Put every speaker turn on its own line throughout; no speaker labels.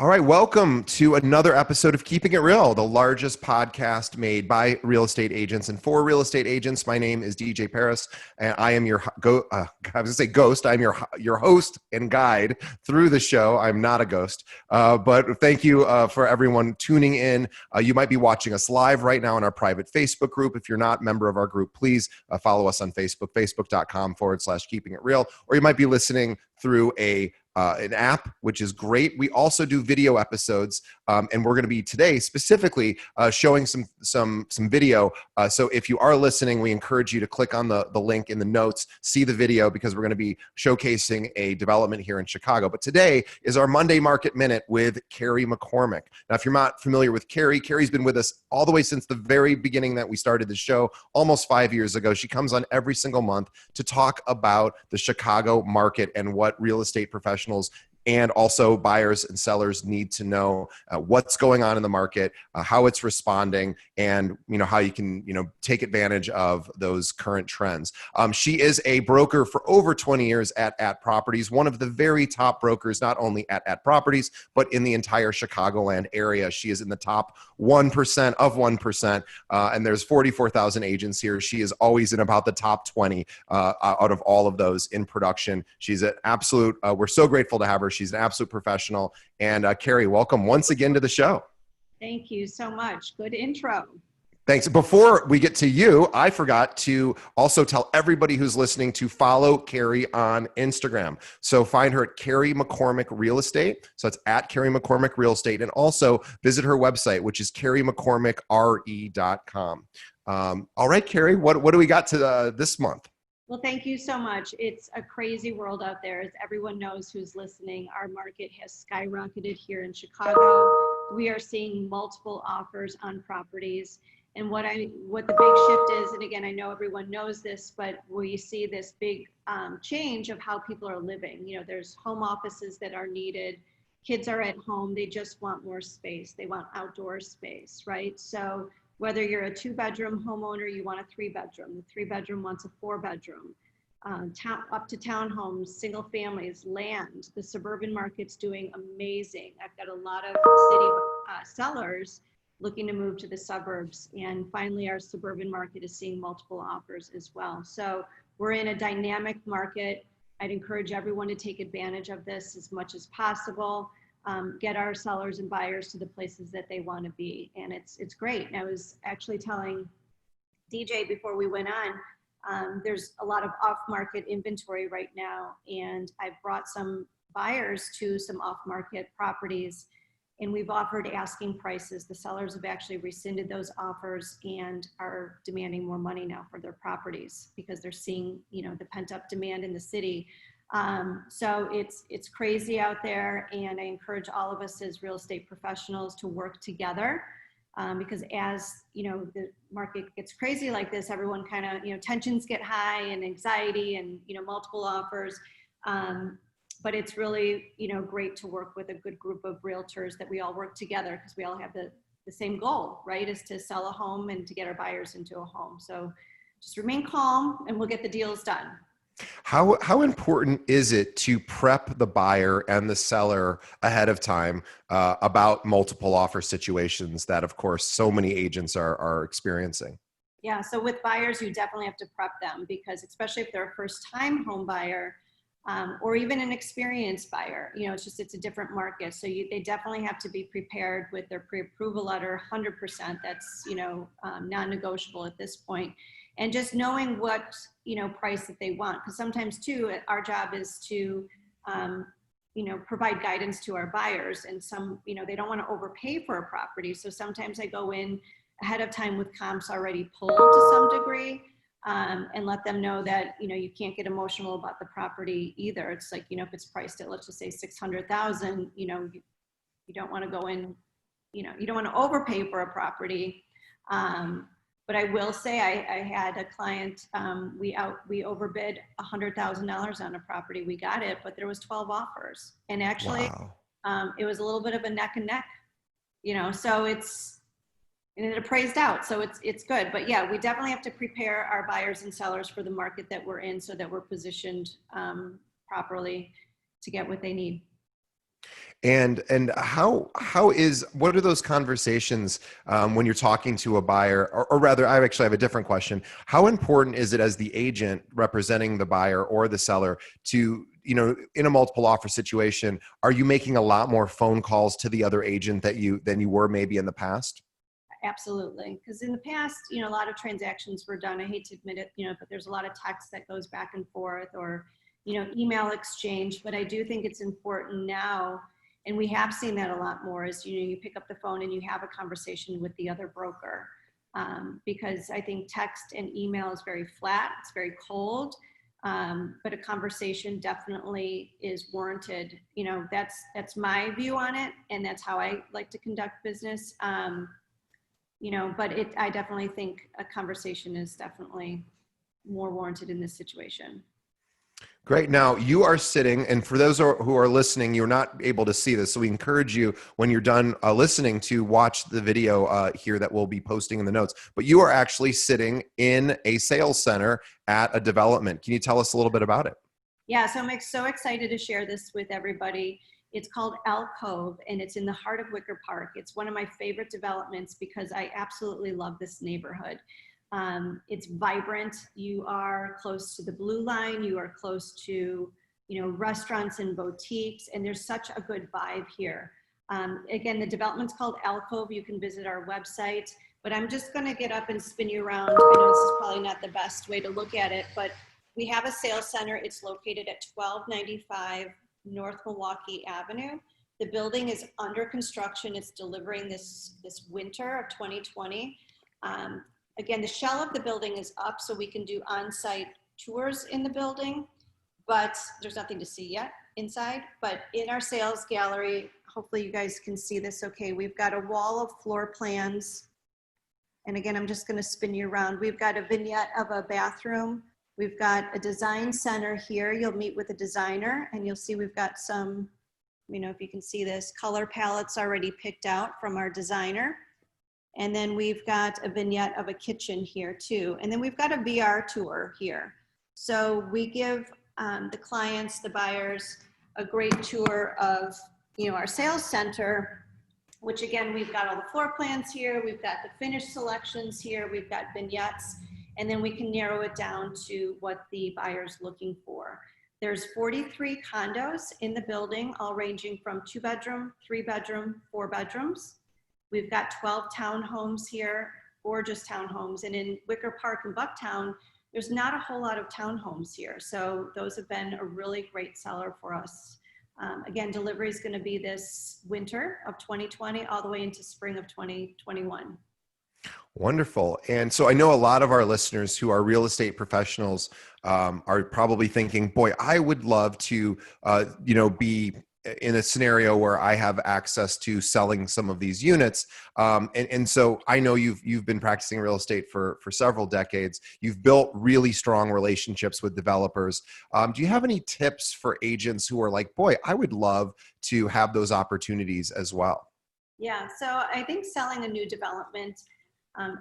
All right, welcome to another episode of Keeping It Real, the largest podcast made by real estate agents and for real estate agents. My name is DJ Paris, and I am your I was going to say ghost. I'm your host and guide through the show. I'm not a ghost, but thank you for everyone tuning in. You might be watching us live right now in our private Facebook group. If you're not a member of our group, please follow us on Facebook, facebook.com/Keeping It Real, or you might be listening through an app, which is great. We also do video episodes, and we're going to be today specifically showing some video. So if you are listening, we encourage you to click on the link in the notes, see the video, because we're going to be showcasing a development here in Chicago. But today is our Monday Market Minute with Carrie McCormick. Now, if you're not familiar with Carrie, Carrie's been with us all the way since the very beginning that we started the show, almost 5 years ago. She comes on every single month to talk about the Chicago market and what real estate professionals and also buyers and sellers need to know what's going on in the market, how it's responding, and how you can take advantage of those current trends. She is a broker for over 20 years at Properties, one of the very top brokers, not only at Properties, but in the entire Chicagoland area. She is in the top 1% of 1%, and there's 44,000 agents here. She is always in about the top 20 out of all of those in production. She's an absolute, we're so grateful to have her. She's an absolute professional. And Carrie, welcome once again to the show.
Thank you so much. Good intro.
Thanks. Before we get to you, I forgot to also tell everybody who's listening to follow Carrie on Instagram. So find her at Carrie McCormick Real Estate. So it's at Carrie McCormick Real Estate. And also visit her website, which is carriemccormickre.com. All right, Carrie, what do we got to this month?
Well, thank you so much. It's a crazy world out there. As everyone knows who's listening, our market has skyrocketed here in Chicago. We are seeing multiple offers on properties. And what the big shift is, and again, I know everyone knows this, but we see this big change of how people are living. There's home offices that are needed. Kids are at home. They just want more space. They want outdoor space, right? So whether you're a 2-bedroom homeowner, you want a 3-bedroom. The 3-bedroom wants a 4-bedroom. Up to townhomes, single families, land. The suburban market's doing amazing. I've got a lot of city sellers looking to move to the suburbs. And finally, our suburban market is seeing multiple offers as well. So we're in a dynamic market. I'd encourage everyone to take advantage of this as much as possible. Get our sellers and buyers to the places that they want to be. And it's great. And I was actually telling DJ before we went on, there's a lot of off-market inventory right now. And I've brought some buyers to some off-market properties, and we've offered asking prices. The sellers have actually rescinded those offers and are demanding more money now for their properties because they're seeing, the pent-up demand in the city. So it's crazy out there, and I encourage all of us as real estate professionals to work together, because as the market gets crazy like this, everyone kind of tensions get high and anxiety and multiple offers. But it's really great to work with a good group of realtors that we all work together, because we all have the same goal, right? Is to sell a home and to get our buyers into a home. So just remain calm and we'll get the deals done.
How important is it to prep the buyer and the seller ahead of time about multiple offer situations that, of course, so many agents are experiencing?
Yeah, so with buyers, you definitely have to prep them, because especially if they're a first-time home buyer or even an experienced buyer, it's a different market. So they definitely have to be prepared with their pre-approval letter, 100%. That's non-negotiable at this point. And just knowing what, price that they want. Because sometimes too, our job is to, provide guidance to our buyers, and some, they don't want to overpay for a property. So sometimes I go in ahead of time with comps already pulled to some degree, and let them know that, you can't get emotional about the property either. It's like, if it's priced at, let's just say 600,000, you don't want to go in, you don't want to overpay for a property. But I will say I had a client, we overbid $100,000 on a property. We got it, but there was 12 offers. And actually, wow. It was a little bit of a neck and neck, so and it appraised out. So it's good. But yeah, we definitely have to prepare our buyers and sellers for the market that we're in, so that we're positioned properly to get what they need.
And what are those conversations when you're talking to a buyer, or rather, I actually have a different question. How important is it as the agent representing the buyer or the seller to, in a multiple offer situation, are you making a lot more phone calls to the other agent than you were maybe in the past?
Absolutely. Because in the past, a lot of transactions were done. I hate to admit it, but there's a lot of text that goes back and forth, or, email exchange. But I do think it's important now, and we have seen that a lot more, is, you pick up the phone and you have a conversation with the other broker. Because I think text and email is very flat, it's very cold. But a conversation definitely is warranted. That's my view on it, and that's how I like to conduct business. But I definitely think a conversation is definitely more warranted in this situation.
Great. Now you are sitting, and for those who are listening, you're not able to see this. So we encourage you, when you're done listening, to watch the video here that we'll be posting in the notes. But you are actually sitting in a sales center at a development. Can you tell us a little bit about it?
Yeah, so I'm so excited to share this with everybody. It's called Alcove, and it's in the heart of Wicker Park. It's one of my favorite developments because I absolutely love this neighborhood. It's vibrant. You are close to the Blue Line. You are close to, restaurants and boutiques, and there's such a good vibe here. Again, the development's called Alcove. You can visit our website, but I'm just going to get up and spin you around. I know this is probably not the best way to look at it, but we have a sales center. It's located at 1295 North Milwaukee Avenue. The building is under construction. It's delivering this winter of 2020. Again, the shell of the building is up, so we can do on-site tours in the building, but there's nothing to see yet inside. But in our sales gallery, hopefully you guys can see this okay, we've got a wall of floor plans. And again, I'm just gonna spin you around. We've got a vignette of a bathroom. We've got a design center here. You'll meet with a designer, and you'll see we've got some, if you can see this, color palettes already picked out from our designer. And then we've got a vignette of a kitchen here too. And then we've got a VR tour here. So we give the clients, the buyers, a great tour of, our sales center, which again, we've got all the floor plans here. We've got the finished selections here. We've got vignettes. And then we can narrow it down to what the buyer's looking for. There's 43 condos in the building, all ranging from 2-bedroom, 3-bedroom, 4 bedrooms. We've got 12 townhomes here, gorgeous townhomes. And in Wicker Park and Bucktown, there's not a whole lot of townhomes here. So those have been a really great seller for us. Again, delivery is going to be this winter of 2020 all the way into spring of 2021.
Wonderful. And so I know a lot of our listeners who are real estate professionals are probably thinking, boy, I would love to, be in a scenario where I have access to selling some of these units. And so I know you've been practicing real estate for several decades. You've built really strong relationships with developers. Do you have any tips for agents who are like, boy, I would love to have those opportunities as well?
Yeah, so I think selling a new development,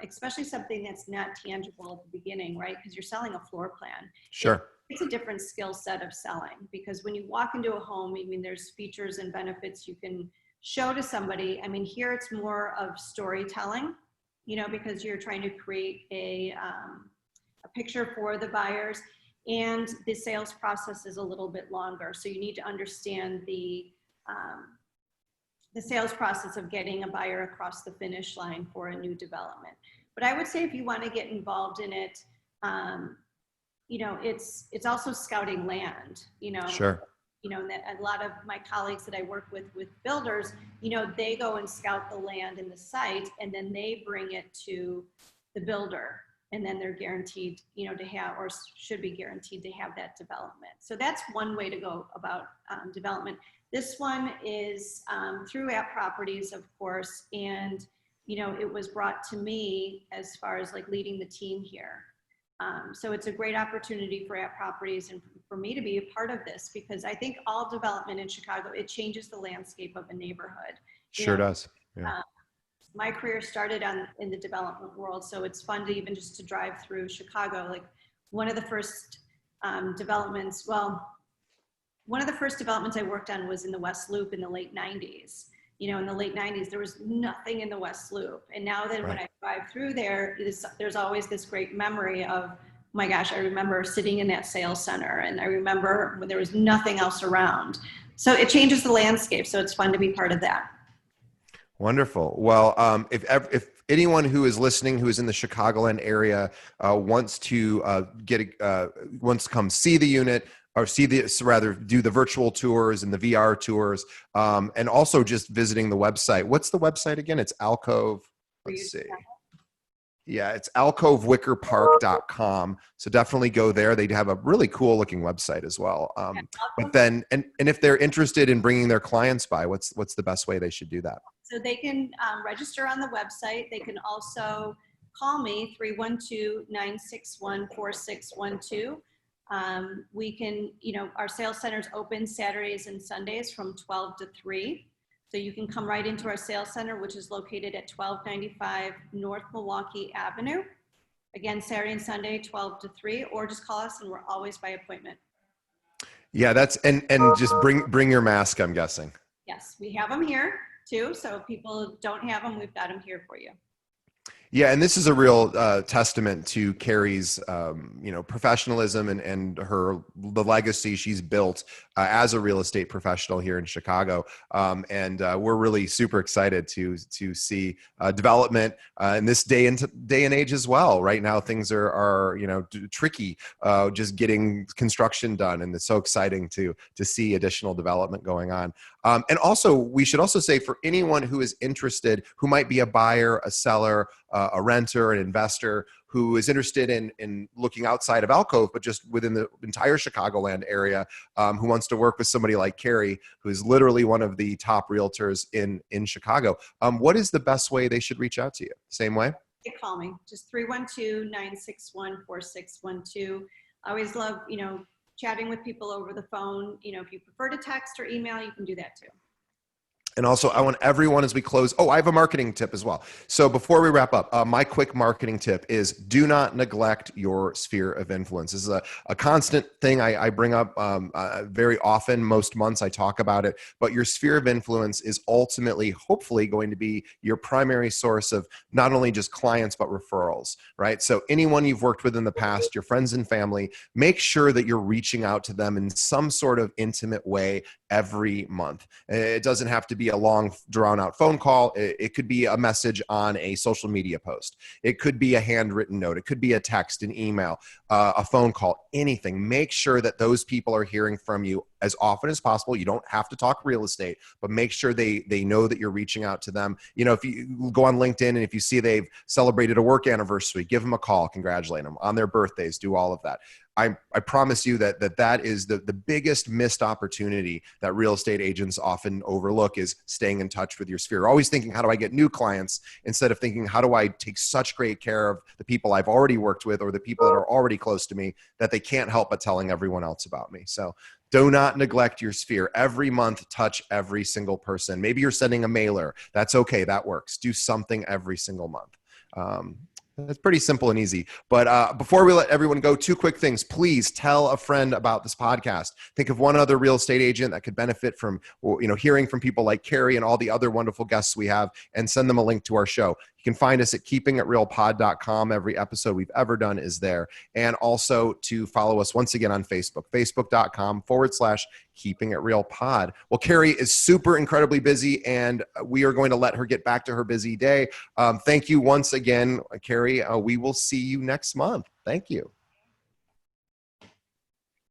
especially something that's not tangible at the beginning, right? Because you're selling a floor plan.
Sure.
It's a different skill set of selling, because when you walk into a home, there's features and benefits you can show to somebody. Here it's more of storytelling, because you're trying to create a picture for the buyers, and the sales process is a little bit longer. So you need to understand the sales process of getting a buyer across the finish line for a new development. But I would say if you want to get involved in it, it's also scouting land,
Sure.
And that a lot of my colleagues that I work with builders, they go and scout the land and the site, and then they bring it to the builder, and then they're guaranteed, to have, or should be guaranteed to have that development. So that's one way to go about development. This one is through App Properties, of course, and it was brought to me as far as like leading the team here. So it's a great opportunity for App Properties and for me to be a part of this, because I think all development in Chicago, it changes the landscape of a neighborhood.
Sure does. Yeah.
My career started in the development world, so it's fun to even just to drive through Chicago. Like one of the first developments, well, one of the first developments I worked on was in the West Loop in the late 90s. You know, in the late 90s, there was nothing in the West Loop. And now then when I drive through there, there's always this great memory of, oh my gosh, I remember sitting in that sales center, and I remember when there was nothing else around. So it changes the landscape. So it's fun to be part of that.
Wonderful. Well, if anyone who is listening, who is in the Chicagoland area, wants to wants to come see the unit, or do the virtual tours and the VR tours, and also just visiting the website. What's the website again? It's Alcove. Let's see. Yeah, it's alcovewickerpark.com. So definitely go there. They have a really cool looking website as well. But then, and if they're interested in bringing their clients by, what's the best way they should do that?
So they can register on the website. They can also call me, 312-961-4612. We can, our sales center's open Saturdays and Sundays from 12 to 3. So you can come right into our sales center, which is located at 1295 North Milwaukee Avenue. Again, Saturday and Sunday, 12 to 3, or just call us, and we're always by appointment.
Yeah, that's, and just bring your mask, I'm guessing.
Yes, we have them here too. So if people don't have them, we've got them here for you.
Yeah, and this is a real testament to Carrie's, professionalism and the legacy she's built as a real estate professional here in Chicago. And we're really super excited to see development in this day and age as well. Right now, things are tricky, just getting construction done, and it's so exciting to see additional development going on. And also, we should also say, for anyone who is interested, who might be a buyer, a seller, a renter, an investor, who is interested in looking outside of Alcove, but just within the entire Chicagoland area, who wants to work with somebody like Carrie, who is literally one of the top realtors in Chicago, what is the best way they should reach out to you? Same way?
They call me, just 312-961-4612. I always love, chatting with people over the phone. If you prefer to text or email, you can do that too.
And also, I want everyone, as we close, I have a marketing tip as well. So before we wrap up, my quick marketing tip is, do not neglect your sphere of influence. This is a constant thing I bring up very often. Most months I talk about it, but your sphere of influence is ultimately, hopefully, going to be your primary source of not only just clients, but referrals, right? So anyone you've worked with in the past, your friends and family, make sure that you're reaching out to them in some sort of intimate way every month. It doesn't have to be a long, drawn out phone call. It could be a message on a social media post. It could be a handwritten note. It could be a text, an email, a phone call, anything. Make sure that those people are hearing from you as often as possible. You don't have to talk real estate, but make sure they know that you're reaching out to them. If you go on LinkedIn and if you see they've celebrated a work anniversary, give them a call, congratulate them on their birthdays, do all of that. I promise you that is the biggest missed opportunity that real estate agents often overlook, is staying in touch with your sphere. Always thinking, how do I get new clients, instead of thinking, how do I take such great care of the people I've already worked with, or the people that are already close to me, that they can't help but telling everyone else about me. So do not neglect your sphere. Every month, touch every single person. Maybe you're sending a mailer. That's okay. That works. Do something every single month. It's pretty simple and easy. But before we let everyone go, two quick things. Please tell a friend about this podcast. Think of one other real estate agent that could benefit from, hearing from people like Carrie and all the other wonderful guests we have, and send them a link to our show. You can find us at keepingitrealpod.com. Every episode we've ever done is there. And also to follow us once again on Facebook, facebook.com/keepingitrealpod. Well, Carrie is super incredibly busy, and we are going to let her get back to her busy day. Thank you once again, Carrie. We will see you next month. Thank you.